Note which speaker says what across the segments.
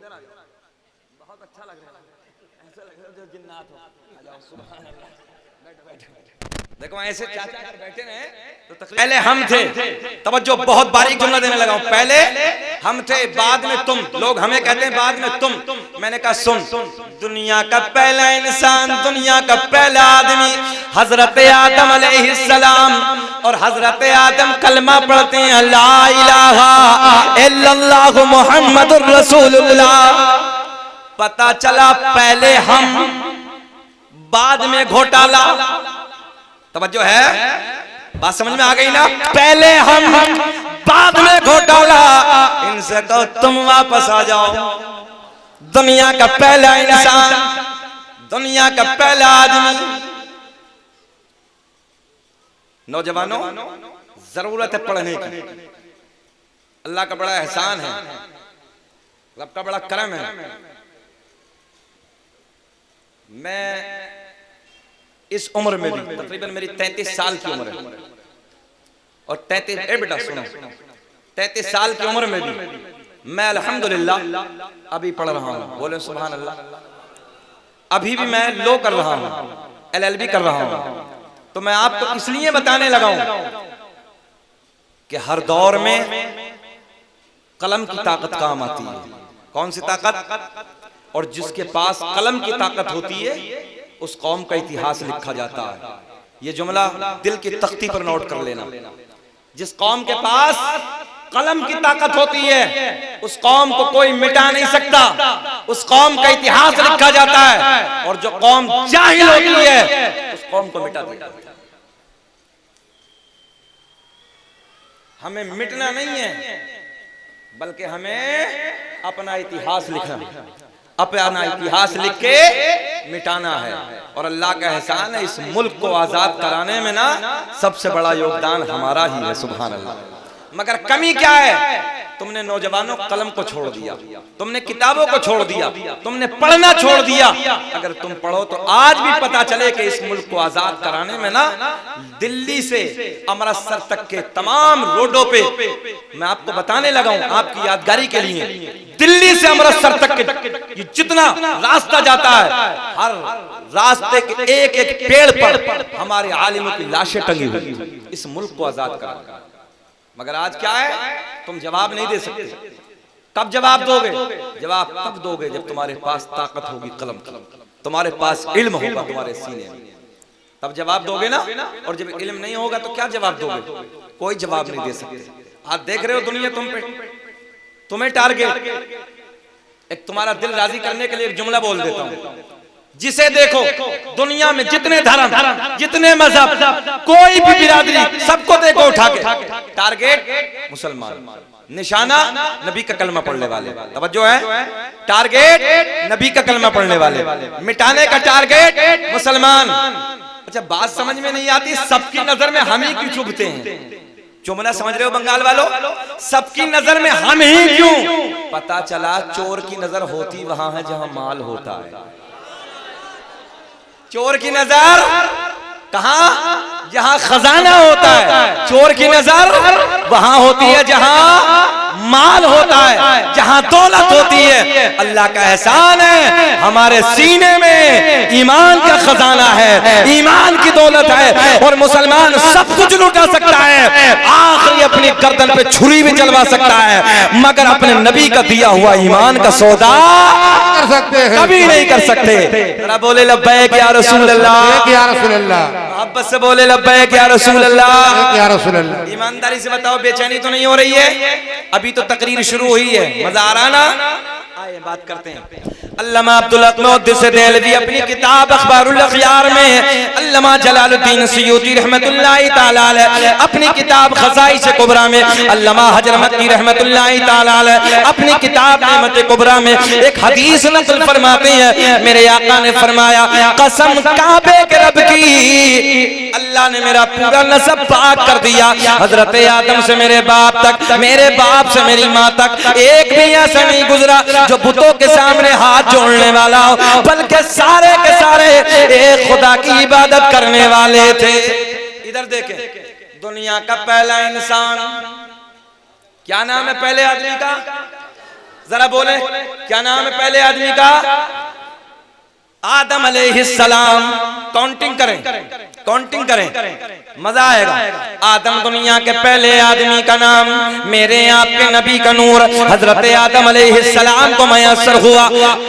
Speaker 1: इधर आ जाओ, बहुत अच्छा लग रहा है, ऐसा लग रहा है जो जिन्नात हो। आ जाओ, सुभान अल्लाह, बैठो बैठो बैठो। देखो ऐसे चाचा अगर बैठे रहे तो पहले हम थे, तवज्जो, बहुत बारीक जुमला देने लगा हूं, पहले हम थे, बाद में तुम। लोग हमें कहते हैं बाद में तुम, मैंने कहा सुन, दुनिया का पहला इंसान, दुनिया का पहला आदमी हजरत आदम अलैहिस्सलाम, और हजरत आदम कलमा पढ़ते हैं ला इलाहा इल्लल्लाहु मुहम्मदुर रसूलुल्लाह। पता चला पहले हम, बाद में घोटाला। तवज्जो है, बात समझ में आ गई ना? पहले हम, बाद में घोटाला। इनसे कहो तुम वापस आ जाओ। दुनिया का पहला इंसान, दुनिया का पहला आदमी। नौजवानों, जरूरत है पढ़ने की। अल्लाह का बड़ा एहसान है, रब का बड़ा करम है। मैं इस उम्र में भी, तकरीबन मेरी 33 साल की उम्र है, और 33, बेटा सुनो, 33 साल की उम्र में भी मैं अल्हम्दुलिल्लाह अभी पढ़ रहा हूँ। बोले सुभान अल्लाह। अभी भी मैं लो कर रहा हूँ, LLB कर रहा हूँ। तो मैं आपको इसलिए बताने लगा हूं कि हर दौर में कलम की ताकत काम आती है। कौन सी ताकत? और जिसके पास कलम की ताकत होती है उस कौम का इतिहास लिखा जाता है। ये जुमला दिल की तख्ती पर नोट कर लेना। जिस कौम के पास कलम की ताकत होती है उस कौम को कोई मिटा नहीं सकता, उस कौम का इतिहास लिखा जाता है। और जो कौम जाहिल होती है उस कौम को मिटा देता है। हमें मिटना नहीं है, बल्कि हमें अपना इतिहास लिखना, अपना इतिहास लिख के मिटाना है। और अल्लाह का एहसान है, इस मुल्क को आजाद कराने में ना सबसे बड़ा योगदान हमारा ही है। सुभान अल्लाह। मगर कमी क्या है? तुमने नौजवानों कलम को छोड़ दिया, तुमने किताबों को छोड़ दिया, तुमने पढ़ना छोड़ दिया। अगर तुम पढ़ो तो आज भी पता चले कि इस मुल्क को आजाद कराने में ना दिल्ली से अमृतसर तक के तमाम रोडों पे, मैं आपको बताने लगा हूं आपकी यादगारी के लिए, दिल्ली से अमृतसर तक के जितना रास्ता जाता है, हर रास्ते के एक एक पेड़ पर हमारे आलिमों की लाशें टंगी हुई, इस मुल्क को आजाद कराना। मगर आज क्या है? तुम जवाब नहीं दे सकते। कब जवाब दोगे? जवाब तब दोगे जब तुम्हारे पास ताकत होगी कलम की, तुम्हारे पास इल्म होगा तुम्हारे सीने में, तब जवाब दोगे ना। और जब इल्म नहीं होगा तो क्या जवाब दोगे? कोई जवाब नहीं दे सकते। आज देख रहे हो दुनिया तुम पे, तुम्हें टारगेट, एक तुम्हारा दिल राजी करने के लिए एक जुमला बोल देता हूं। जिसे देखो दुनिया में जितने धर्म, जितने मजहब, कोई भी बिरादरी, सबको देखो उठा के, टारगेट मुसलमान, निशाना नबी का कलमा पढ़ने वाले। तवज्जो है, टारगेट नबी का कलमा पढ़ने वाले, मिटाने का टारगेट मुसलमान। अच्छा, बात समझ में नहीं आती, सबकी नजर में हम ही क्यों चुभते हैं? जुमला समझ रहे हो बंगाल वालों? सबकी नजर में हम ही क्यों? पता चला चोर की नजर होती वहां है जहां माल होता है। चोर की नजर कहां? जहां खजाना होता है। चोर की नजर वहां होती है जहां माल होता है, जहां दौलत होती है। अल्लाह का एहसान है, हमारे सीने में ईमान का खजाना है, ईमान की दौलत है। और मुसलमान सब कुछ लुटा सकता है, आखिरी अपनी गर्दन पे छुरी भी चलवा सकता है, मगर अपने नबी का दिया हुआ ईमान का सौदा कर सकते हैं, कभी नहीं कर सकते। जरा बोले लब्बैक या रसूल अल्लाह, या रसूल अल्लाह। मोहब्बत से बोले लब्बैक या रसूल अल्लाह, या रसूल अल्लाह। ईमानदारी से बताओ, बेचैनी तो नहीं हो रही है? अभी तो तकरीर शुरू हुई है, मजा आ रहा ना? आइए बात करते हैं। अल्लामा अब्दुल मुहद्दिस देहलवी अपनी किताब अखबारुल अखयार में, अल्लामा जलालुद्दीन सयूती रहमतुल्लाहि ताला अलैह अपनी किताब खसाइस कुबरा में, अल्लामा हजर मक्की रहमतुल्लाहि ताला अलैह अपनी किताब नेमत कुबरा में एक हदीस नक़ल फरमाते हैं। मेरे आका ने फरमाया, कसम काबे के रब की, अल्लाह ने मेरा पूरा नसब पाक कर दिया, हजरत आदम से मेरे बाप तक, मेरे बाप से मेरी माँ तक एक भी ऐसा नहीं गुजरा जो बुतों के सामने हाथ जोड़ने वाला हो, बल्कि सारे के सारे एक खुदा की इबादत करने वाले थे। इधर देखें, दुनिया का पहला इंसान, क्या नाम है पहले आदमी का? जरा बोले क्या नाम है पहले आदमी का? आदम अलैहिस्सलाम। काउंटिंग करें, मजा आएगा। आदम दुनिया के पहले आदमी का नाम, मेरे आपके नबी का नूर हजरत आदम अलैहिस्सलाम को मयस्सर हुआ।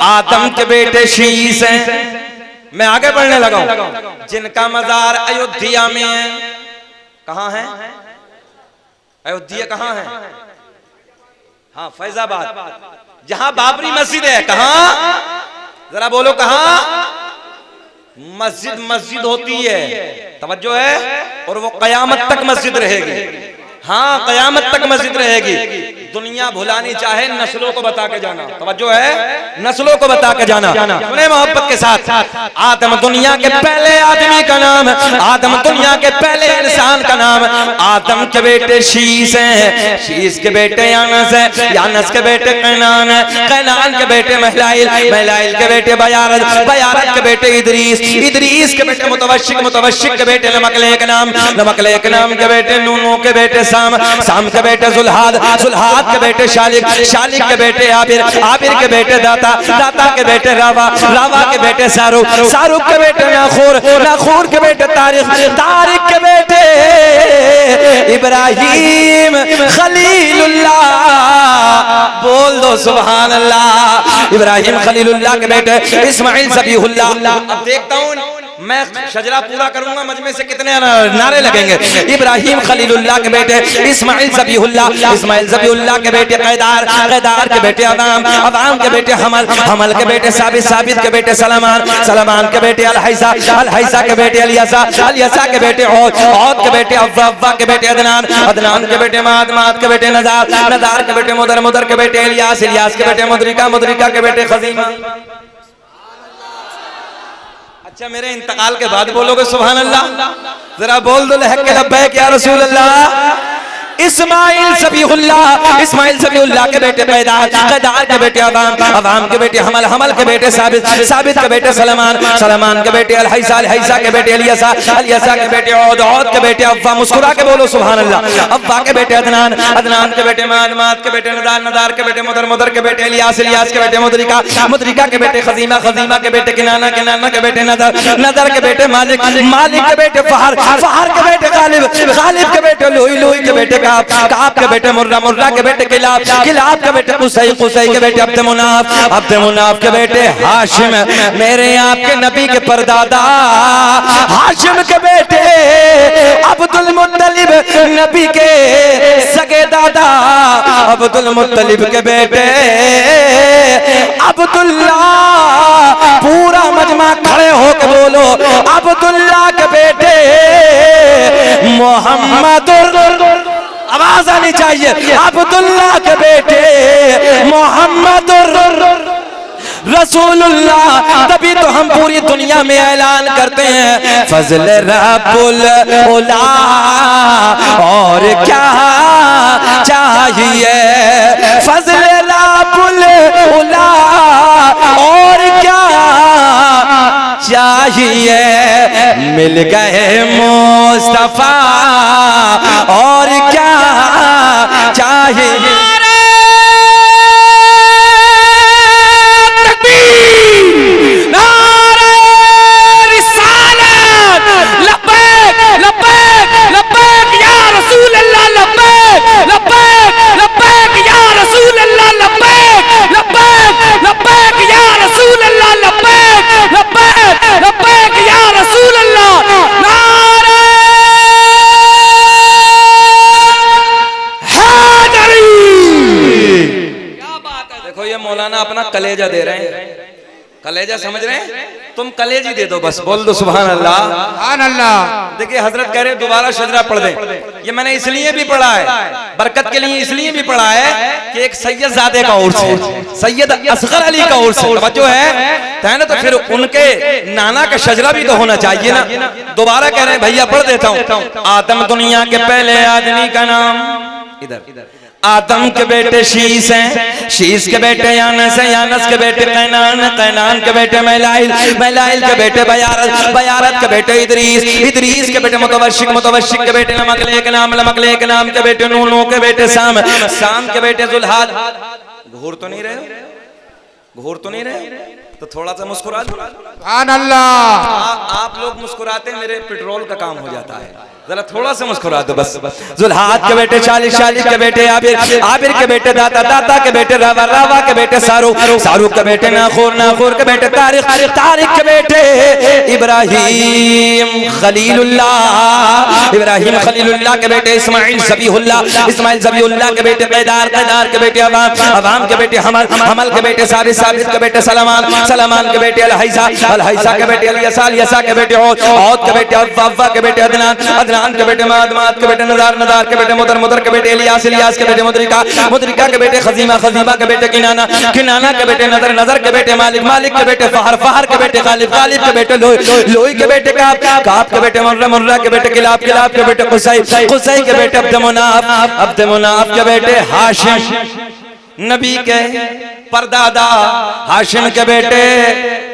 Speaker 1: आदम के बेटे शीस हैं। मैं आगे बढ़ने लगा हूं, जिनका मजार अयोध्या में है। कहां है अयोध्या? कहां है? हाँ, फैजाबाद, जहां बाबरी मस्जिद है। कहां? जरा बोलो कहां? मस्जिद होती है, तवज्जो है, और वो कयामत तक मस्जिद रहेगी। हाँ, कयामत तक मस्जिद रहेगी। दुनिया भुलानी चाहे, नस्लों को बता के जाना। तवज्जो है, नस्लों को बता के जाना। सुने मोहब्बत के साथ, आदम दुनिया के पहले आदमी का नाम, आदम दुनिया के पहले इंसान का नाम। आदम के बेटे शीस हैं, शीस के बेटे यानस हैं, यानस के बेटे कैनान हैं, कैनान के बेटे महलाइल, महलाइल के बेटे बयारत, बयारत के बेटे इदरीस, इदरीस के बेटे मुतवश्शिक, मुतवश्शिक के बेटे नमकलेक नाम, नमकलेक नाम के बेटे नूनू के बेटे साम, साम के बेटे जुल्हाद, जुल्हाद के बेटे शालिक, शालिक के बेटे आबिर, आबिर के बेटे दाता, दाता के बेटे रावा, रावा के बेटे शाहरुख, शाहरुख के बेटे नाखूर, नाखूर के बेटे तारिक, तारिक के बेटे इब्राहिम खलीलुल्लाह। बोल दो सुभान अल्लाह। इब्राहिम खलीलुल्लाह के बेटे इस्माइल ज़बीहुल्लाह। अब देखता हूं मैं शजरा पूरा करूंगा, मजमे से कितने नारे लगेंगे। इब्राहिम खलीलुल्लाह के बेटे इस्माइल ज़बीहुल्लाह, इस्माइल ज़बीहुल्लाह के बेटे कैदार, कैदार के बेटे अवाम, अवाम के बेटे हमल, हमल के बेटे साबित, साबित के बेटे सलमान, सलमान के बेटे अलहैसा, अलहैसा के बेटे अलियसा, अलियसा के बेटे औद, औद के बेटे अव्वा, अव्वा के बेटे अदनान, अदनान के बेटे माद, माद के बेटे नजार, नजार के बेटे मुदर, मुदर के बेटे इलियास, इलियास के बेटे मुद्रिका, मुद्रिका के बेटे खजीमा। अच्छा, मेरे इंतकाल के बाद बोलोगे सुभान अल्लाह? जरा बोल दो लहक के लब्बैक या रसूल अल्लाह। इस्माइल ज़बीहुल्लाह, इस्माइल ज़बीहुल्लाह के बेटे कैदार, कैदार के बेटे अवाम, अवाम के बेटे हमल, हमल के बेटे साबित, साबित के बेटे सलमान, सलमान के बेटे अलहैसा, अलहैसा के बेटे अलियसा, अलियसा के बेटे औद, औद के बेटे अव्वा। मुस्कुरा के बोलो सुभान अल्लाह। अव्वा के बेटे अदनान, अदनान के बेटे माद, माद के बेटे नदार, नदार के बेटे मुदर, मुदर के बेटे इलियास, इलियास के बेटे मुद्रिका, मुद्रिका के बेटे खजीमा, खजीमा के बेटे किनाना, किनाना के बेटे नदर, नदर के बेटे मालिक, मालिक के बेटे फहर, फहर के बेटे गालिब, गालिब के बेटे लुई, लुई के बेटे काब, काब के बेटे मुर्रा, मुर्रा के बेटे किलाब, किलाब के बेटे कुसै, कुसै के बेटे अब्द मुनाफ, अब्द मुनाफ के बेटे हाशिम, मेरे आपके नबी के परदादा हाशिम के बेटे अब्दुल मुत्तलिब, नबी के सगे दादा अब्दुल मुत्तलिब के बेटे अब्दुल्ला। पूरा मजमा खड़े होकर बोलो, अब्दुल्ला के बेटे मोहम्मदुर, आवाज आनी चाहिए, अब्दुल्लाह के बेटे मोहम्मदुर रसूलुल्लाह। तभी तो हम पूरी दुनिया में ऐलान करते हैं फजल रब्बुल उला, और क्या चाहिए, फजल रब्बुल उला, और क्या चाहिए, मिल गए मुस्तफा, और क्या चाहिए। अपना कलेजा दे रहे हैं, कलेजा समझ रहे हैं, तुम कलेजी दे दो बस। बोल दो सुभान अल्लाह, सुभान अल्लाह। देखिए हजरत कह रहे दोबारा शजरा पढ़ दें। ये मैंने इसलिए भी पढ़ा है, बरकत के लिए इसलिए भी पढ़ा है कि एक सैयद जादे का उर्स है, सैयद असगर अली का उर्स है, जो है ना, तो फिर उनके नाना का शजरा भी तो होना चाहिए ना। दोबारा कह रहे हैं भैया पढ़ देता हूँ। आदम दुनिया के पहले आदमी का नाम, इधर आदम के बेटे शीस हैं, शीस के बेटे यानस हैं, यानस के बेटे कैनान, कैनान के बेटे महलाइल, महलाइल के बेटे बयारत, बयारत के बेटे इदरीस, इदरीस के बेटे मुतवश्शिक, मुतवश्शिक के बेटे नमकलेक नाम, नमकलेक नाम के बेटे नूनू के बेटे साम, साम के बेटे जुल्हाद, घूर तो नहीं रहे हो? घूर तो नहीं रहे? तो थोड़ा सा मुस्कुरा दो। आप लोग मुस्कुराते, मेरे पेट्रोल का काम हो जाता है। जरा थोड़ा सा मुस्कुरा दो बस।
Speaker 2: जुल्हात के बेटे शालिक, शालिक के बेटे आबिर, आबिर के बेटे दाता, दाता के बेटे रावा, रावा के बेटे सारूक, सारूक के बेटे नाखूर, नाखूर के बेटे तारिक, तारिक के बेटे इब्राहिम खलीलुल्लाह, इब्राहिम खलीलुल्लाह के बेटे इस्माइल ज़बीहुल्लाह, इस्माइल ज़बीहुल्लाह के बेटे कैदार, कैदार के बेटे अवाम, अवाम के बेटे हमल, हमल के बेटे साबित, साबित के बेटे सलमान, सलमान के बेटे अलहैसा, अलहैसा के बेटे अलियसा, अलियसा के बेटे औद, औद के बेटे अव्वा, अव्वा के बेटे अदनान, अदनान के बेटे माद, माद के बेटे नज़ार, नज़ार के बेटे मुदर, मुदर के बेटे इलियास, इलियास के बेटे मुद्रिका, मुद्रिका के बेटे खजीमा, खजीमा के बेटे किनाना, किनाना के बेटे नज़र, नज़र के बेटे मालिक, मालिक के बेटे फहर, फहर के बेटे गालिब, गालिब के बेटे लोई, लोई के बेटे काब, काब के बेटे मुर्रा, मुर्रा के बेटे किलाब, किलाब के बेटे कुसै, कुसै के बेटे अब्द मुनाफ, अब्द मुनाफ के बेटे हाशिम, नबी के परदादा हाशिम के बेटे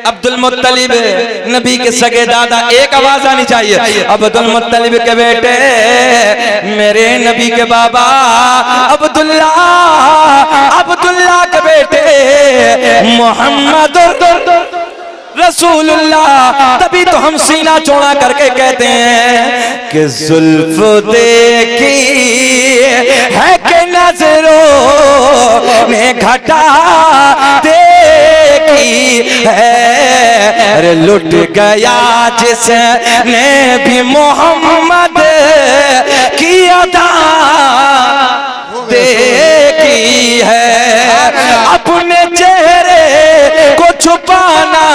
Speaker 2: अब्दुल मुत्तलिब, नबी के सगे दादा। एक आवाज आनी चाहिए। अब्दुल मुत्तलिब के बेटे मेरे नबी के बाबा अब्दुल्ला, अब्दुल्ला के बेटे मोहम्मद रसूलुल्लाह। तभी तो हम सीना चौड़ा करके कहते हैं कि जुल्फ देखी है कि नजरों ने घटा देखी है, अरे लुट गया जिसने भी मोहम्मद की अदा देखी है। अपने चेहरे को छुपाना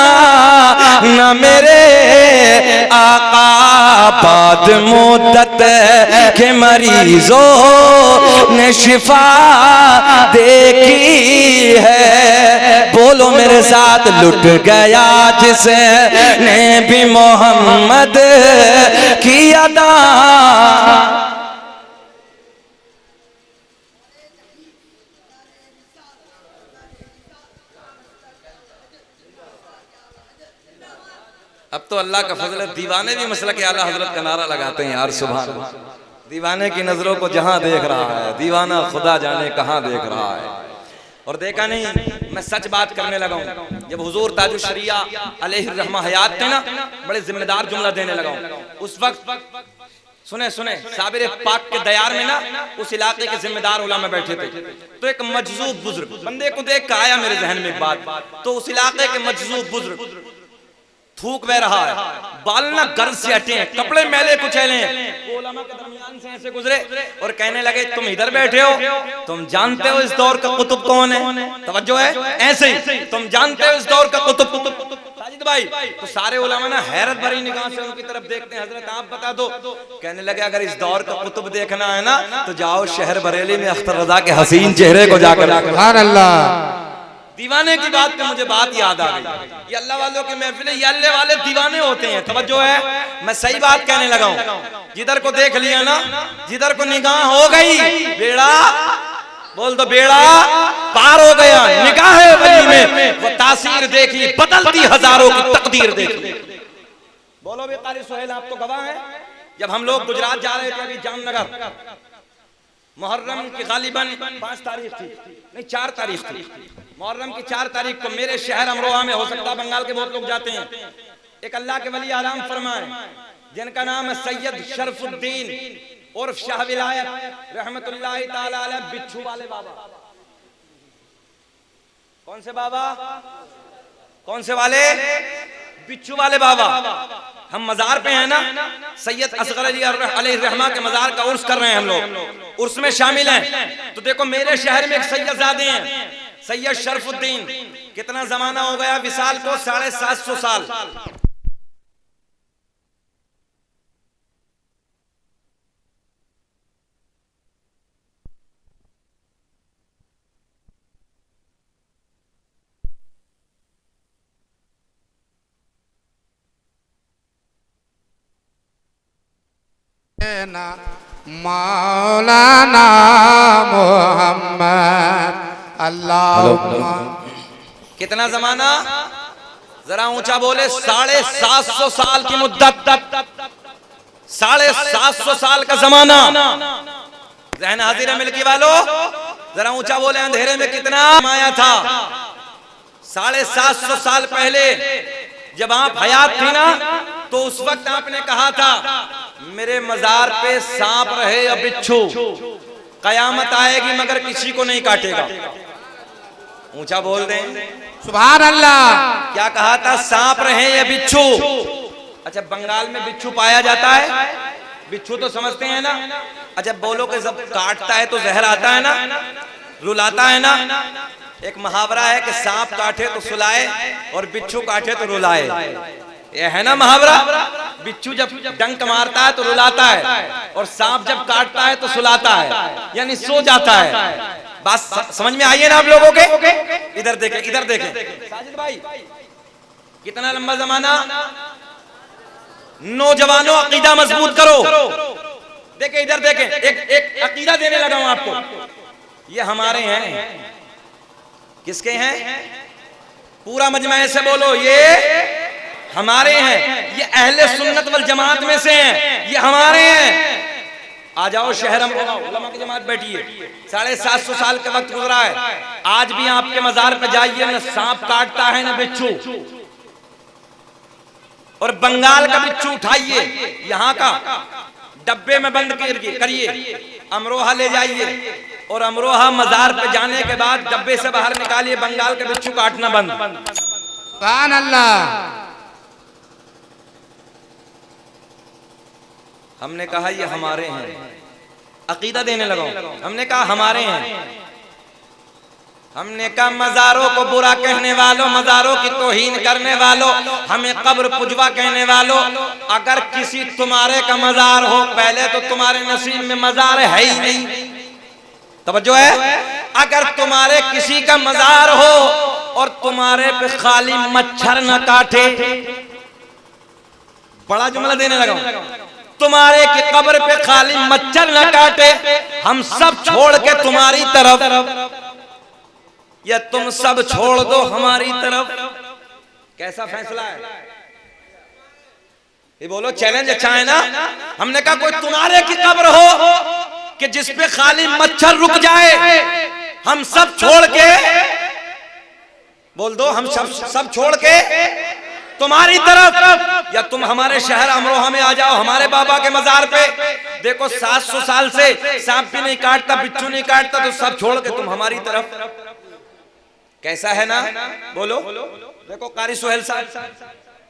Speaker 2: न मेरे आका बाद मुद्दत के मरीजों ने शिफा देखी है। बोलो मेरे साथ, लुट गया जिसने भी मोहम्मद की अदा।
Speaker 1: अब तो अल्लाह का फजल है, दीवाने भी मसला के आला हजरत का नारा लगाते हैं यार सुभान अल्लाह। दीवाने की नजरों को जहां देख रहा है, दीवाना खुदा जाने कहां देख रहा है। और देखा नहीं, मैं सच बात करने लगा हूं। जब हुजूर ताजुश शरिया अलैहि रहमा हयात थे ना, बड़े जिम्मेदार जुमला देने लगा हूं। उस वक्त सुने सुने साबिर पाक के दयार में ना, उस इलाके के जिम्मेदार उलमा बैठे थे। तो एक मजजूब बुजुर्ग बंदे को देख कर आया मेरे जहन में एक बात। तो उस इलाके के मजजूब बुजुर्ग थूक बह रहा है, बाल ना गर्ज से हटे हैं, कपड़े मैले कुचैले हैं। उलमा के दरमियान से ऐसे गुजरे और कहने लगे तुम इधर बैठे हो, तुम जानते हो इस दौर का कुतुब कौन है? तवज्जो है, ऐसे ही तुम जानते हो इस दौर का कुतुब साजिद भाई। तो सारे उलमा ना हैरत भरी निगाह से उनकी तरफ देखते हैं, हजरत आप बता दो। कहने लगे अगर इस दौर का कुतुब देखना है ना, तो जाओ शहर बरेली में अख्तर रजा के हसीन चेहरे को जाकर।
Speaker 2: सुभान अल्लाह।
Speaker 1: दीवाने की बात पे मुझे बात याद आ गई। ये अल्लाह वालों की महफिल है, ये अल्लाह वाले दीवाने होते हैं। तवज्जो है, मैं सही बात कहने लगा हूं। जिधर को देख लिया ना, जिधर को निगाह हो गई, बेड़ा बोल दो, बेड़ा पार हो गया। निगाह वली में वो तासीर देखी, बदलती हजारों की तकदीर देखी। बोलो बेकारी सुहेल, आप तो गवाह हैं। जब हम लोग गुजरात जा रहे थे अभी जामनगर, मुहर्रम की गालिबन 5 तारीख थी, नहीं 4 तारीख थी। मुहर्रम की 4 तारीख को मेरे शहर अमरोहा में, हो सकता है बंगाल के बहुत लोग जाते हैं, एक अल्लाह के वली आराम फरमाए जिनका नाम है सैयद शरफुद्दीन उर्फ शाह विलायत रहमतुल्लाहि ताला अलैह, बिच्छू वाले बाबा। कौन से बाबा? कौन से वाले? बिच्छू वाले बाबा। हम मजार पे हैं ना, सैयद असगर अली अलैहि रहमा के मजार का उर्स कर रहे हैं हम लोग, उर्स में शामिल हैं। तो देखो मेरे शहर में एक सैयदजादे हैं, सैयद शरफुद्दीन। कितना जमाना हो गया विसाल को? 750 साल।
Speaker 2: मौलाना मोहम्मद अल्लाह।
Speaker 1: कितना जमाना? जरा ऊंचा बोले। 750 साल की मुद्दत, 750 साल का जमाना। जहन हाजिर है मिल्की वालों, जरा ऊंचा बोले, अंधेरे में कितना माया था। 750 साल पहले जब आप हयात थी ना, तो उस वक्त आपने कहा था मेरे मजार पे सांप रहे या बिच्छू, कयामत आएगी मगर किसी को नहीं काटेगा। ऊंचा बोल दें
Speaker 3: सुभान अल्लाह।
Speaker 1: क्या कहा था? सांप रहे या बिच्छू। अच्छा, बंगाल में बिच्छू पाया जाता है? बिच्छू तो समझते हैं ना। अच्छा, बोलो कि जब काटता है तो जहर आता है ना, रुलाता है ना। एक मुहावरा है कि सांप काटे तो सुलाए और बिच्छू काटे तो रुलाए, ये है ना मुहावरा। बिच्छू जब डंक मारता है तो रुलाता है और सांप जब काटता है तो सुलाता है, यानी सो जाता है। बात समझ में आई है ना आप लोगों के? इधर देखें, इधर देखें साजिद भाई, कितना लंबा जमाना। नौजवानों अकीदा मजबूत करो। देखें इधर देखें, एक अकीदा देने लगा हूं आपको। ये हमारे हैं। किसके हैं? पूरा मजमा से बोलो, ये हमारे हैं। ये अहले सुन्नत वल जमात में से हैं, ये हमारे हैं। आ जाओ शहर उलमा की जमात बैठी है। 750 साल का वक्त गुजरा है, आज भी आपके मजार पे जाइए, न सांप काटता है न बिच्छू। और बंगाल का बिच्छू उठाइए, यहाँ का डब्बे में बंद करिए, अमरोहा ले जाइए और अमरोहा मजार पे जाने के बाद डब्बे से बाहर निकालिए, बंगाल का बिच्छू काटना बंद।
Speaker 3: सुभान अल्लाह।
Speaker 1: हमने कहा ये हमारे हैं, अकीदा देने लगा। हमने कहा हमारे हैं। हमने कहा मजारों को बुरा कहने वालों, मजारों की तौहीन करने वालों, हमें कब्र पुजवा कहने वालों, अगर किसी तुम्हारे का मजार हो, पहले तो तुम्हारे नसीब में मजार है ही नहीं। तवज्जो है? अगर तुम्हारे किसी का मजार हो और तुम्हारे पे खाली मच्छर न काटे, बड़ा जुमला देने लगा, तुम्हारे की कब्र पे खाली मच्छर न काटे, हम सब छोड़ के तुम्हारी तरफ, या तुम सब छोड़ दो हमारी तरफ। कैसा फैसला है? ये बोलो, चैलेंज अच्छा है ना? हमने कहा कोई तुम्हारे की कब्र हो कि जिसपे खाली मच्छर रुक जाए, हम सब छोड़ के, बोल दो, हम सब छोड़ के तुम्हारी तरफ, या तुम हमारे शहर अमरोहा में आ जाओ, हमारे बाबा के मजार पे। देखो 700 साल से सांप भी नहीं काटता, बिच्छू नहीं काटता, तो सब छोड़ के तुम हमारी तरफ। कैसा है ना? बोलो। देखो कारी सुहेल साहब,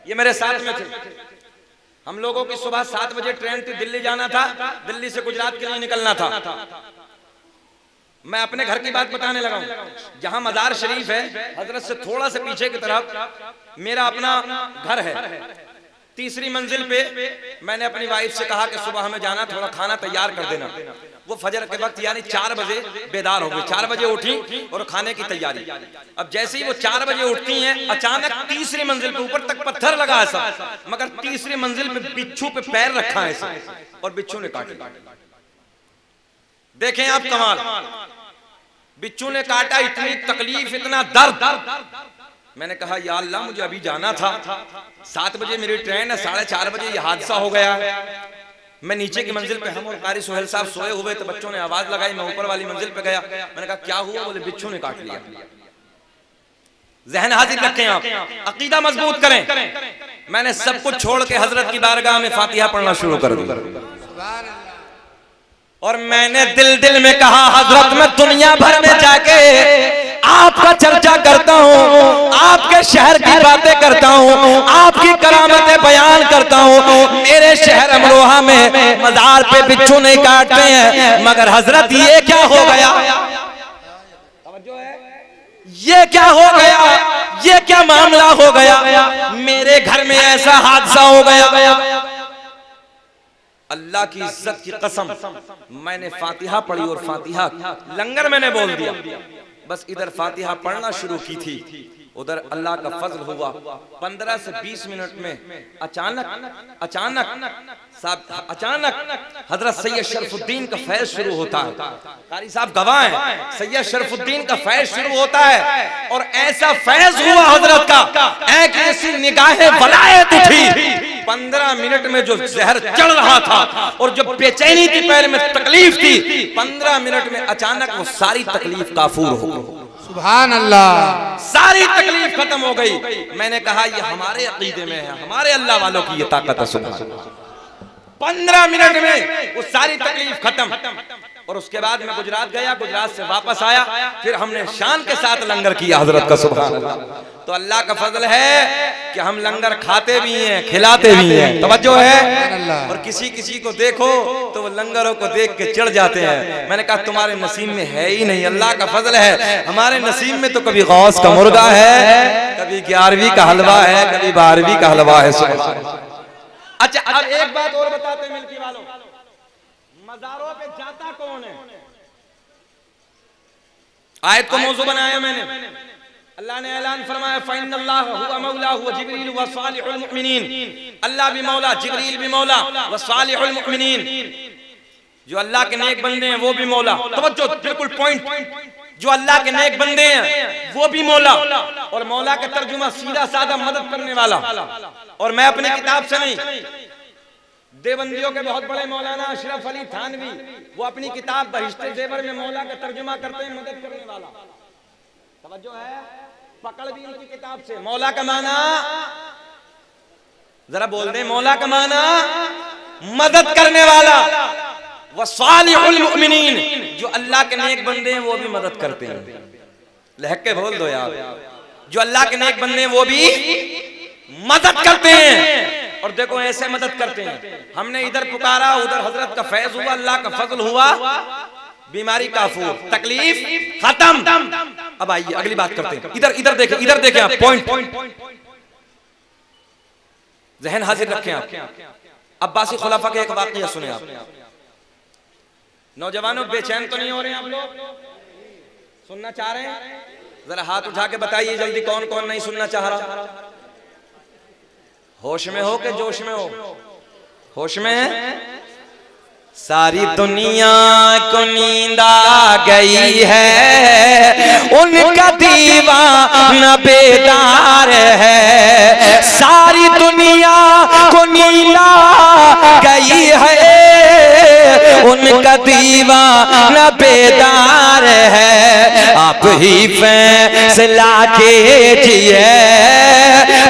Speaker 1: ये मेरे साथ में थे। हम लोगों की सुबह 7 बजे ट्रेन थी, दिल्ली जाना था, दिल्ली से गुजरात के लिए निकलना था। मैं अपने घर की बात बताने लगा हूं। जहां मजार शरीफ है, हजरत से थोड़ा सा पीछे की तरफ मेरा अपना घर है। 3री मंजिल पे मैंने अपनी वाइफ से कहा कि सुबह हमें जाना, थोड़ा खाना तैयार कर देना। वो फजर के वक्त यानी 4 बजे बेदार हो गई, 4 बजे उठी और खाने की तैयारी। अब जैसे ही वो 4 बजे उठती हैं, अचानक 3री मंजिल पे ऊपर तक पत्थर लगा है सब, मगर 3री मंजिल पे बिच्छू पे पैर रखा है सब, और बिच्छू ने काट लिया। देखें आप कमाल, बिच्छू ने काटा, इतनी तकलीफ, इतना दर्द। मैंने कहा या अल्लाह, मुझे अभी जाना था, 7 बजे मेरी ट्रेन है, 4:30 बजे ये हादसा हो गया। मैं नीचे की मंजिल पे, हम और कारी सुहेल साहब सोए हुए, तो बच्चों ने आवाज लगाई, मैं ऊपर वाली मंजिल पे गया। मैंने कहा क्या हुआ? बोले बिच्छू ने काट लिया। जहन हाजिर रखें आप, अकीदा मजबूत करें। मैंने सब कुछ छोड़ के हजरत की बारगाह में फातिहा पढ़ना शुरू कर दी, और मैंने दिल में कहा हजरत, मैं दुनिया भर में जाके आपका चर्चा करता हूँ, आपके शहर की बातें करता हूँ, आपकी करामतें बयान करता हूँ। मेरे शहर अमरोहा में मजार पे बिच्छू नहीं काटते हैं, मगर हजरत ये क्या हो गया? ये क्या हो गया? ये क्या मामला हो गया? मेरे घर में ऐसा हादसा हो गया। अल्लाह की इज्जत की कसम, मैंने फातिहा पढ़ी और फातिहा लंगर मैंने बोल दिया। बस इधर फातिहा पढ़ना शुरू की थी, उधर अल्लाह का फजल हुआ। 15 से 20 मिनट में अचानक हजरत सैयद शरफुद्दीन का फैज शुरू होता है। कारी साहब गवाह हैं, सैयद शरफुद्दीन का फैज शुरू होता है, और ऐसा फैज हुआ हजरत का, एक ऐसी निगाहे वलायत उठी 15 मिनट में जो जहर चढ़ रहा था और जो बेचैनी थी, पैर में तकलीफ थी, 15 मिनट में अचानक वो सारी तकलीफ काफूर हो गई।
Speaker 3: सुभान अल्लाह।
Speaker 1: सारी तकलीफ खत्म हो गई। मैंने कहा ये हमारे अकीदे में है, हमारे अल्लाह वालों की ये ताकत है। सुभान अल्लाह। 15 मिनट में वो सारी तकलीफ खत्म। और उसके बाद मैं गुजरात गया, गुजरात से वापस आया, फिर हमने शान के साथ लंगर किया हजरत का। सुभान अल्लाह। तो अल्लाह का फजल है कि हम लंगर खाते भी हैं, खिलाते भी हैं। तवज्जो है। और किसी किसी को देखो तो वो लंगरों को देख के चिढ़ जाते हैं। मैंने कहा तुम्हारे नसीब में है ही नहीं, अल्लाह का फजल है। हमारे नसीब में तो कभी गौस का मुर्गा है, कभी 11वीं का हलवा है, कभी 12वीं का हलवा है। अच्छा, अब एक बात और बताते हैं मिल्की वालों, मज़ारों पे जाता कौन है? आयत को मौजू बनाया मैंने। अल्लाह ने ऐलान फरमाया फ़इन्नल्लाह हुवा मौलाहु व जिब्रील व सालिहुल मुमिनीन। अल्लाह भी मौला, जिब्रील भी मौला, व सालिहुल मुमिनीन। जो अल्लाह के नेक बंदे हैं वो भी मौला। तवज्जो, बिल्कुल पॉइंट। जो अल्लाह के नेक बंदे हैं वो भी मौला। और मौला का तर्जुमा सीधा साधा मदद करने वाला। और मैं अपनी किताब से नहीं, देवबंदियों के बहुत बड़े मौलाना अशरफ अली थानवी, वो अपनी किताब बहिश्ते ज़ेवर में मौला का तर्जुमा करते हैं, मदद करने वाला। तवज्जो है, पकड़ भी उनकी किताब से। मौला का माना जरा बोल दे, मौला का माना मदद करने वाला। वसालिहुल मुमिनीन, जो अल्लाह के नेक बंदे हैं वो भी मदद करते हैं। लहक के बोल दो यार, जो अल्लाह के नेक बंदे हैं वो भी मदद करते हैं। और देखो ऐसे मदद करते हैं। हमने इधर पुकारा, उधर हजरत का फैज हुआ, अल्लाह का फजल हुआ, बीमारी काफूर, तकलीफ खत्म। अब आइए अगली बात करते हैं। इधर देखें आप, पॉइंट जहन हाजिर रखें आप। अब्बासी खुलाफा के एक वाकया सुने आप। नौजवानों, बेचैन तो नहीं हो रहे हैं आप लोग? सुनना चाह रहे हैं? जरा हाथ उठा के बताइए जल्दी, कौन कौन नहीं सुनना चाह रहा? होश में हो के जोश में हो? होश में है? सारी दुनिया को नींद आ गई है, उनका दीवाना बेदार है। सारी दुनिया को नींद आ गई है, उनका दीवाना बेदार है। आप ही फैसला कीजिए,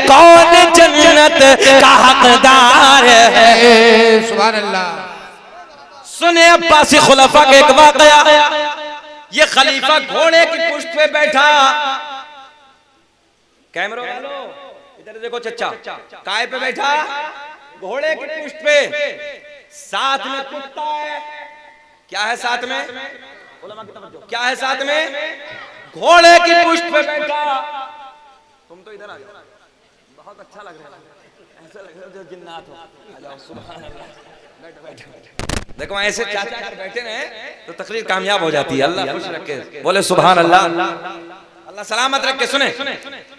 Speaker 1: कौन जन्नत का हकदार है।
Speaker 3: सुभान अल्लाह।
Speaker 1: सुने अब्बासी खुलाफा के एक वाकया। ये खलीफा घोड़े की पुष्ट पे बैठा। कैमरा वालों इधर देखो चचा, काय पे बैठा? घोड़े की पुष्ट पे। साथ में कुत्ता है। क्या है साथ में? क्या है साथ में? घोड़े की पुष्ट पे बैठा। तुम तो इधर आ जाओ, बहुत अच्छा लग रहा है, ऐसा लग रहा है जिन्नात हो। आ जाओ, सुभान अल्लाह। बैठो। देखो ऐसे चाचा बैठे रहे तो तकरीर कामयाब हो जाती है। अल्लाह खुश रखे, बोले सुभान अल्लाह, अल्लाह सलामत रखे। सुने,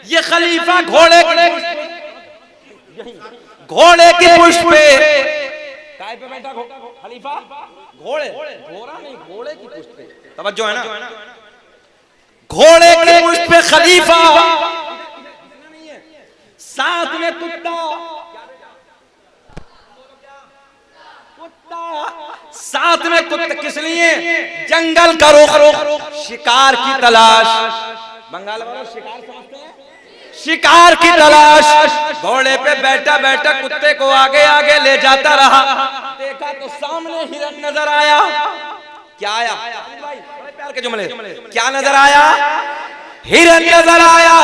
Speaker 1: ये खलीफा घोड़े की पुष्ट पे काय पे बैठा? खलीफा घोड़े, घोड़ा नहीं, घोड़े की पुष्ट पे। तवज्जो है ना? घोड़े की पुष्ट पे खलीफा, साथ में कुत्ता, साथ में कुत्ता। किस लिए? जंगल का रुख, शिकार की तलाश। बंगाल वाले शिकार समझते हैं? शिकार की तलाश। घोड़े पे बैठा बैठा कुत्ते को आगे आगे ले जाता रहा। देखा तो सामने हिरन नजर आया। क्या आया? प्यार के जुमले, क्या नजर आया? हिरन नजर आया।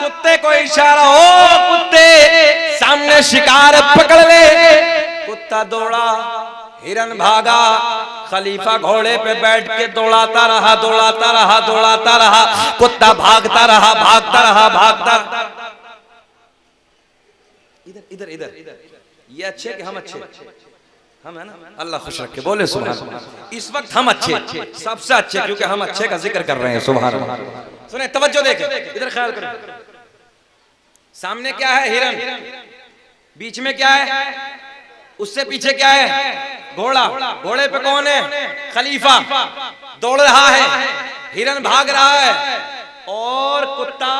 Speaker 1: कुत्ते को इशारा, ओ कुत्ते सामने शिकार पकड़ ले। कुत्ता दौड़ा, हिरन भागा। खलीफा घोड़े पे बैठ के दौड़ाता रहा, दौड़ाता रहा, दौड़ाता रहा। कुत्ता भागता रहा, भागता रहा, भागता। इधर इधर इधर। ये अच्छे कि हम अच्छे? हम है ना? अल्लाह खुश रखे, बोले सुभान अल्लाह। इस वक्त हम अच्छे, सबसे अच्छे, क्योंकि हम अच्छे का जिक्र कर रहे हैं। सुभान अल्लाह। सुने, तवज्जो देखें, इधर ख्याल करें। सामने क्या है? हिरन। बीच में क्या है? उससे पीछे क्या है? घोड़ा। घोड़े पे कौन है? खलीफा दौड़ रहा है, हिरन भाग रहा है, और कुत्ता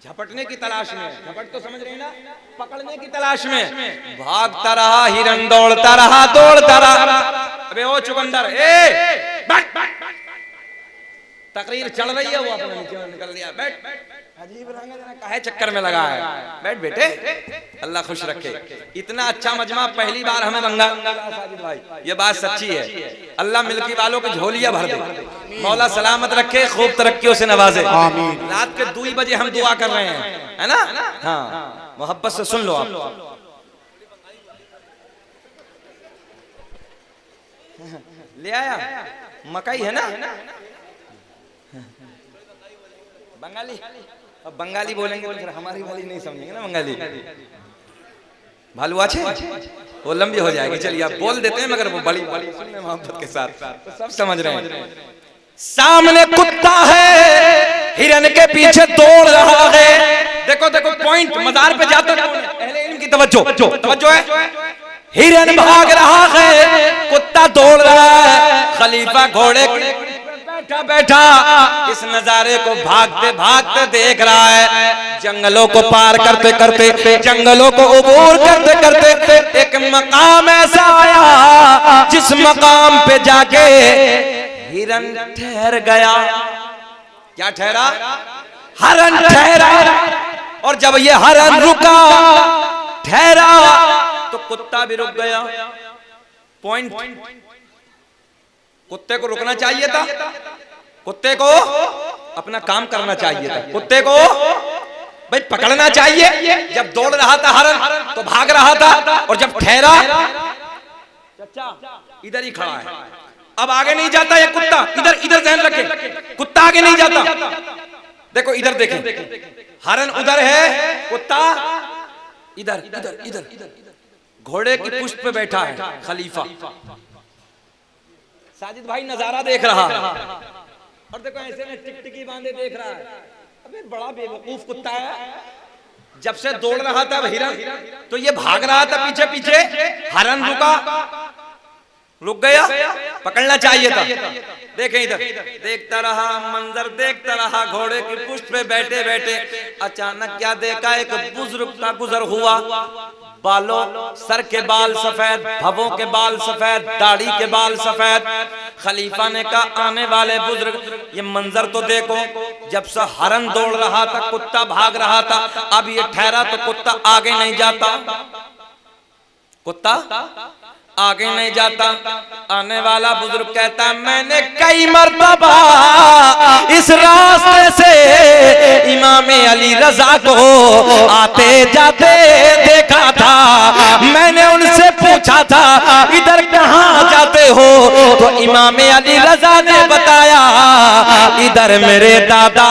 Speaker 1: झपटने की तलाश में, झपट तो समझ रहे हैं ना, पकड़ने की तलाश में भागता रहा हिरन, दौड़ता रहा। अबे ओ चुकंदर, ए बैठ, तकरीर चल रही है, वो अपने नीचे निकल लिया, बैठ। अजीब रंग जना काहे चक्कर में लगा है, बैठ बेटे, अल्लाह खुश रखे। इतना अच्छा मजमा पहली बार हमें बंगाल साजिद भाई, ये बात सच्ची है। अल्लाह मिल्की वालों की झोलियां भर दे, मौला सलामत रखे, खूब तरक्कियों से नवाजे। रात के 2 बजे हम दुआ कर रहे हैं, है ना? हाँ, मोहब्बत से सुन लो आप। ले आया मकई है ना, बंगाली। अब बंगाली बोलेंगे तो फिर हमारी वाली नहीं समझेंगे ना बंगाली। भालू आछे वो लंबी हो जाएगी, चलिए आप बोल देते हैं, मगर वो बड़ी बड़ी सुनने मोहब्बत के साथ, तो सब समझ रहे हैं। सामने कुत्ता है, हिरन के पीछे दौड़ रहा है। देखो देखो पॉइंट, मजार पे जाते अहले इल्म की तवज्जो है। हिरन भाग रहा है, कुत्ता दौड़ रहा है, खलीफा घोड़े बैठा इस नजारे को भागते भागते देख रहा है। जंगलों को पार करते करते, जंगलों को अबूर करते करते एक मकाम ऐसा आया जिस मकाम पे जाके हिरन ठहर गया। क्या ठहरा? हरन ठहरा। और जब ये हरन रुका, ठहरा, तो कुत्ता भी रुक गया। पॉइंट, कुत्ते को रुकना चाहिए था, कुत्ते को अपना काम करना चाहिए था, कुत्ते को भाई पकड़ना चाहिए। जब दौड़ रहा था हरन तो भाग रहा था, और जब ठहरा इधर ही खड़ा है, अब आगे नहीं जाता ये कुत्ता। इधर इधर ध्यान रखे, कुत्ता आगे नहीं जाता। देखो इधर देखें, हरन उधर है, कुत्ता इधर इधर इधर। घोड़े की पुष्ट पे बैठा है खलीफा। साजिद भाई नजारा देख रहा है, और देखो ऐसे में टिकटिकी बांधे देख रहा है। अबे बड़ा बेवकूफ कुत्ता है। जब से दौड़ रहा था हिरन, तो ये भाग रहा था पीछे पीछे, हरन रुक गया, पकड़ना चाहिए था। देखें इधर, देखता रहा, मंजर देखता रहा, घोड़े की पुष्ट पे बैठे बैठे अचानक क्या देखा, एक बुजुर्ग का गुजर हुआ। बालों, सर के बाल सफेद, भवों के बाल सफेद, दाढ़ी के बाल सफेद। खलीफा ने कहा, आने वाले बुजुर्ग, ये मंजर तो देखो। जब से हरन दौड़ रहा था, कुत्ता भाग रहा था, अब ये ठहरा तो कुत्ता आगे नहीं जाता, कुत्ता आगे नहीं जाता। आने वाला बुजुर्ग कहता, मैंने कई मर्तबा इस रास्ते से इमाम अली रजा को आते जाते देखा था। मैंने उनसे पूछा था, इधर कहाँ जाते हो? तो इमाम अली रजा ने बताया, इधर मेरे दादा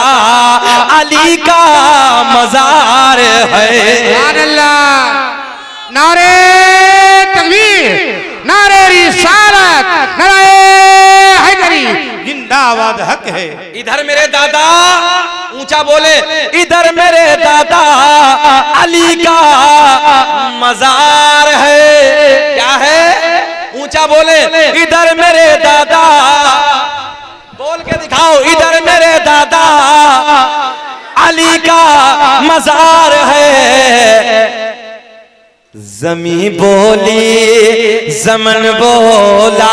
Speaker 1: अली का मजार है।
Speaker 3: नारे तकबीर, नारे रिसालत, नारे हैदरी, जिंदाबाद हक है।
Speaker 1: इधर मेरे दादा, ऊंचा बोले, इधर मेरे दादा अली का मजार है। क्या है? ऊंचा बोले, इधर मेरे दादा, बोल के दिखाओ, इधर मेरे दादा अली का मजार है। जमी बोली, जमन बोला,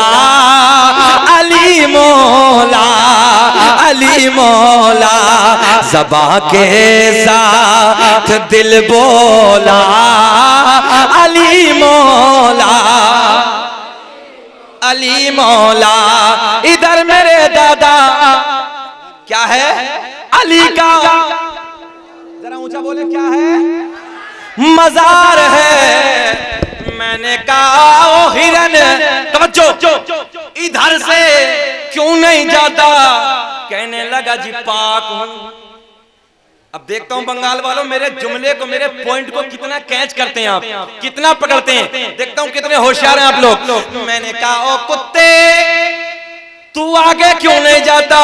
Speaker 1: अली मौला, अली मौला। ज़बा के साथ दिल बोला, अली मौला, अली मौला। इधर मेरे दादा क्या है? अली का, जरा ऊंचा बोले, क्या है? मजार है। मैंने कहा, ओ हिरन, तवज्जो, इधर से क्यों नहीं जाता? कहने लगा, जी पाक हूं। अब देखता हूं बंगाल वालों, मेरे जुमले को, मेरे पॉइंट को कितना कैच करते हैं आप, कितना पकड़ते हैं। देखता हूं कितने होशियार हैं आप लोग। मैंने कहा, ओ कुत्ते, तू आगे क्यों नहीं जाता?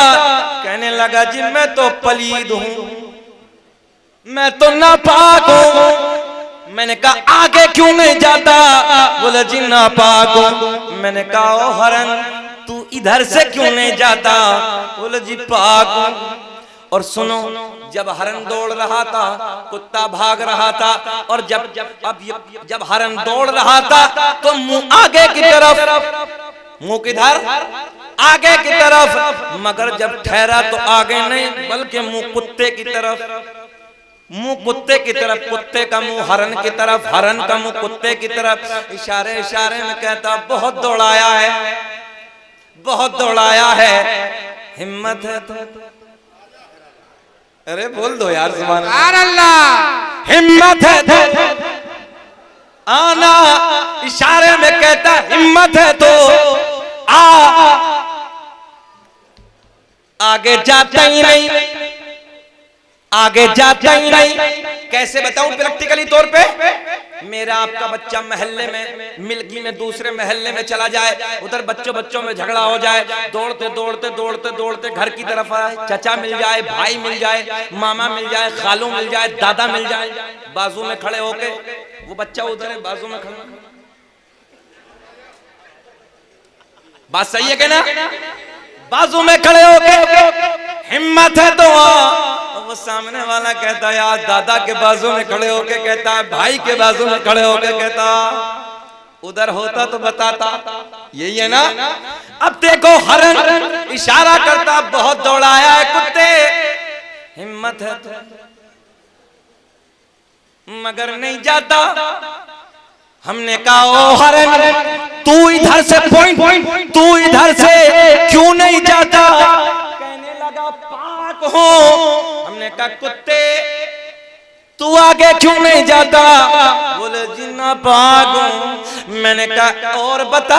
Speaker 1: कहने लगा, जी मैं तो पलीद हूं, मैं तो नापाक हूं। मैंने कहा, आगे क्यों नहीं जाता? बोला, जी नापाक हूं। मैंने कहा, ओ हरन, तू इधर से क्यों नहीं जाता? बोला, जी पाक हूं। और सुनो, जब हरन दौड़ रहा था, कुत्ता भाग रहा था, और जब हरन दौड़ रहा था तो मुंह आगे की तरफ, मुंह किधर? आगे की तरफ, मगर जब ठहरा तो आगे नहीं बल्कि मुंह कुत्ते की तरफ, मुंह कुत्ते की तरफ, कुत्ते का मुंह हरन की तरफ, हरन का मुंह कुत्ते की तरफ। इशारे इशारे में कहता बहुत दौड़ाया है, बहुत दौड़ाया है, हिम्मत है तो अरे बोल दो यार सुभान
Speaker 3: अल्लाह।
Speaker 1: हिम्मत है तो आना, इशारे में कहता हिम्मत है तो आ, आगे जाता ही नहीं, आगे जाता ही नहीं। कैसे बताऊं प्रैक्टिकली तौर पे? मेरा आपका बच्चा मोहल्ले में, मिल्की में दूसरे मोहल्ले में चला जाए, उधर बच्चों में झगड़ा हो जाए, दौड़ते दौड़ते दौड़ते दौड़ते घर की तरफ आए, चचा मिल जाए, भाई मिल जाए, मामा मिल जाए, खालू मिल जाए, दादा मिल जाए, बाजू में खड़े होके, वो बच्चा उधर है बाजू में खड़ा, बात सही है क्या ना? बाजू में खड़े होके हिम्मत है तो वो सामने वाला कहता है यार, दादा के बाजू में खड़े होके कहता है, भाई के बाजू में खड़े होके कहता उधर होता तो बताता। यही है ना? अब देखो हरन इशारा करता बहुत दौड़ाया है कुत्ते, हिम्मत है तो, मगर नहीं जाता। हमने कहा ओ हरन तू इधर से पॉइंट, तू इधर से क्यों नहीं जाता? कहने लगा पाक हो। हमने कहा कुत्ते तू आगे क्यों नहीं जाता? बोले जी ना पाक हूं। मैंने कहा और बता,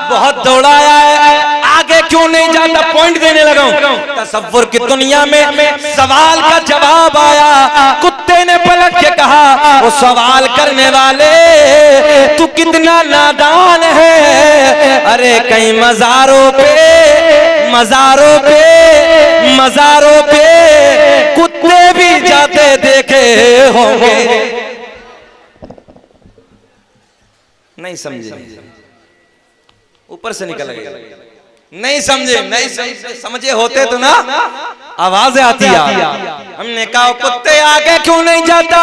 Speaker 1: बहुत दौड़ाया है, आगे क्यों नहीं जाता? पॉइंट देने लगा हूं। तसव्वुर की दुनिया में सवाल का जवाब आया, कुत्ते ने पलट के कहा वो सवाल करने वाले तू कितना नादान है। अरे कहीं मज़ारों पे, मज़ारों पे, मज़ारों पे कुत्ते भी जाते देखे होंगे। नहीं समझे, ऊपर से निकल गए, नहीं समझे, नहीं समझे होते तो ना आवाज आती है। हमने कहा कुत्ते आगे क्यों नहीं जाता?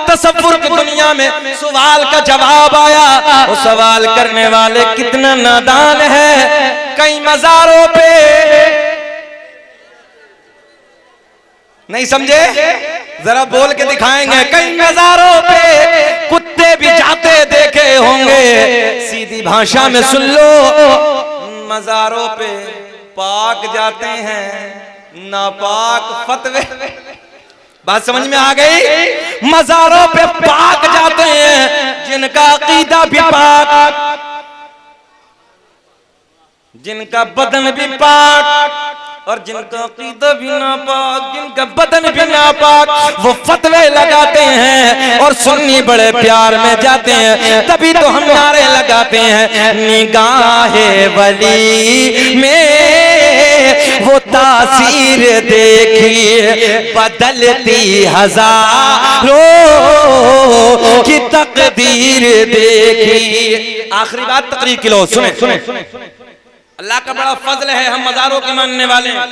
Speaker 1: तसव्वुर की दुनिया में सवाल का जवाब आया, वो सवाल करने वाले कितना नादान है। कई मज़ारों पे, नहीं समझे? जरा बोल के दिखाएंगे। कई मज़ारों पे कुत्ते भी जाते देखे होंगे। सीधी भाषा में सुन लो, मज़ारों पे पाक जाते हैं, नापाक फतवे। बात समझ में आ गई? मज़ारों पे पाक जाते हैं जिनका अकीदा भी पाक, जिनका बदन भी पाक, और जिनका अकीदा भी नापाक, जिनका बदन भी नापाक, वो फतवे लगाते हैं और सुन्नी बड़े प्यार में जाते हैं। तभी तो हम नारे लगाते हैं, निगाहे वली में वो तासीर देखी, बदलती हजारों की तकदीर देखी। आखिरी बात तकरीर की लो, सुने। अल्लाह का बड़ा फजल है, हम मज़ारों के मानने वाले हैं,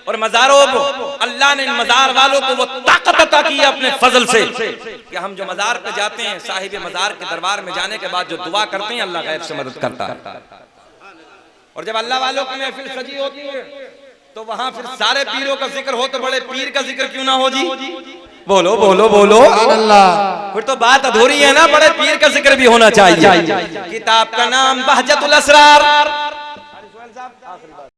Speaker 1: और मज़ारों को अल्लाह ने मज़ार वालों को वो ताकत अता की है अपने फजल से कि हम जो मज़ार पे जाते हैं, साहिब मज़ार के दरबार में जाने के बाद जो दुआ करते हैं, अल्लाह गैब से मदद करता है। और जब अल्लाह वालों की महफिल सजी होती है तो वहां फिर सारे पीरों का जिक्र हो, तो बड़े पीर का जिक्र क्यों ना हो जी? बोलो बोलो बोलो, फिर तो बात अधूरी है ना। बड़े पीर का जिक्र भी होना चाहिए। किताब का नाम बहजतुल असरार,